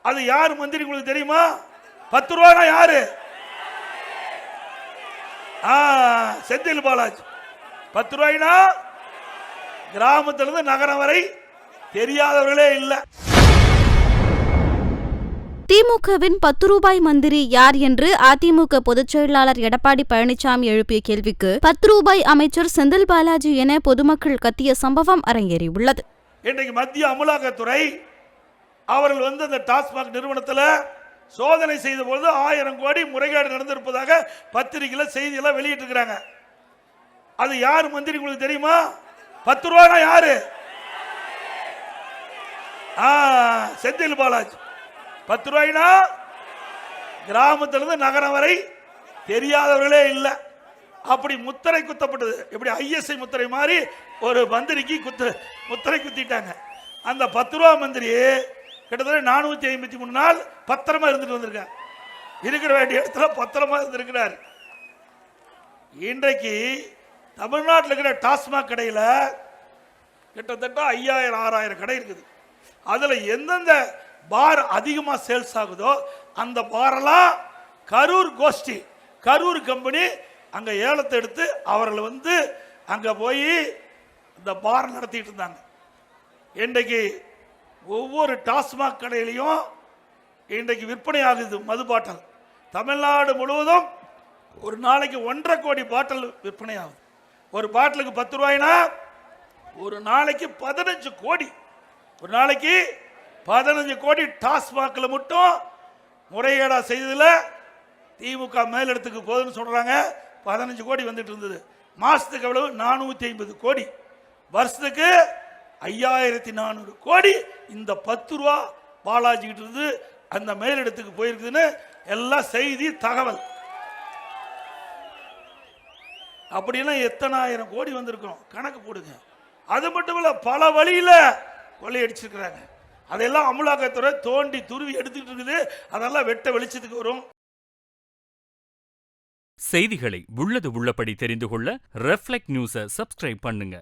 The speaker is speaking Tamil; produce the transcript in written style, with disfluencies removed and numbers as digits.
அது யார் மந்திரி உங்களுக்கு தெரியுமா? 10 ரூபாய்னா யாரு? செந்தில் பாலாஜி. 10 ரூபாய்னா கிராமத்திலிருந்து நகரம் வரை தெரியாதவர்களே இல்லை. திமுகவின் 10 ரூபாய் மந்திரி யார் என்று அதிமுக பொதுச் செயலாளர் எடப்பாடி பழனிசாமி எழுப்பிய கேள்விக்கு 10 ரூபாய் அமைச்சர் செந்தில் பாலாஜி என பொதுமக்கள் கத்திய சம்பவம் அரங்கேறியுள்ளது. இன்றைக்கு மத்திய அமலாக்கத்துறை அவர்கள் அந்த டாஸ்மாக் நிறுவனத்தில் சோதனை செய்த பொழுது 1000 கோடி முறைகேடு நடந்திருப்பதாக பத்திரிகையில் செய்தியெல்லாம் வெளியிட்டிருக்கிறாங்க. அது யார் மந்திரி உங்களுக்கு தெரியுமா? 10 ரூபாய்னா யாரு? செந்தில் பாலாஜி. 10 ரூபாய்னா கிராமத்திலிருந்து நகரம் வரை தெரியாதவர்களே இல்லை. அப்படி முத்திரை குத்தப்பட்டது. எப்படி ஐஎஸ்ஐ முத்திரை மாதிரி ஒரு மந்திரிக்கு முத்திரை குத்திட்டாங்க. அந்த 10 ரூபா மந்திரி கிட்டத்தட்ட 453 நாள் பத்திரமா இருந்துட்டு வந்திருக்காங்க. இருக்கிற வேண்டிய இடத்துல பத்திரமா இருந்திருக்கிறார். இன்றைக்கு தமிழ்நாட்டில் இருக்கிற டாஸ்மாக் கடையில் கிட்டத்தட்ட 5000 6000 கடை இருக்குது. அதில் எந்தெந்த பார் அதிகமாக சேல்ஸ் ஆகுதோ அந்த பாரெல்லாம் கரூர் கோஷ்டி, கரூர் கம்பெனி அங்கே ஏலத்தை எடுத்து அவர்கள் அங்கே போய் இந்த பார் நடத்திட்டு இருந்தாங்க. இன்றைக்கு ஒவ்வொரு டாஸ்மாக் கடையிலையும் இன்றைக்கு விற்பனை ஆகுது மது பாட்டல். தமிழ்நாடு முழுவதும் ஒரு நாளைக்கு 1.5 கோடி பாட்டில் விற்பனை ஆகுது. ஒரு பாட்டிலுக்கு 10 ரூபாய்னா ஒரு நாளைக்கு 15 கோடி. ஒரு நாளைக்கு 15 கோடி டாஸ்மாக்ல மட்டும் முறைகேடா செய்ததுல திமுக மேலிடத்துக்கு போதுன்னு சொல்றாங்க. 15 கோடி வந்துட்டு இருந்தது. மாசத்துக்கு எவ்வளவு? 450 கோடி. வருஷத்துக்கு 5400 கோடி இந்த 10 ரூபா பாலாஜி கிட்ட இருந்து அந்த மேலிடத்துக்கு போயிருக்குதுன்னு எல்லாம் செய்தி தகவல். அப்படின்னா எத்தனை ஆயிரம் கோடி வந்திருக்கும் கணக்கு போடுங்க. அது மட்டும் இல்ல, பல வழியில கொள்ளையடிச்சிருக்கிறாங்க. அதெல்லாம் அமலாக்கத்துறை தோண்டி துருவி எடுத்துட்டு இருக்குது. அதெல்லாம் வெட்ட வெளிச்சத்துக்கு வரும். செய்திகளை உள்ளது உள்ளபடி தெரிந்து கொள்ள ரெஃப்ளெக்ட் நியூஸை சப்ஸ்கிரைப் பண்ணுங்க.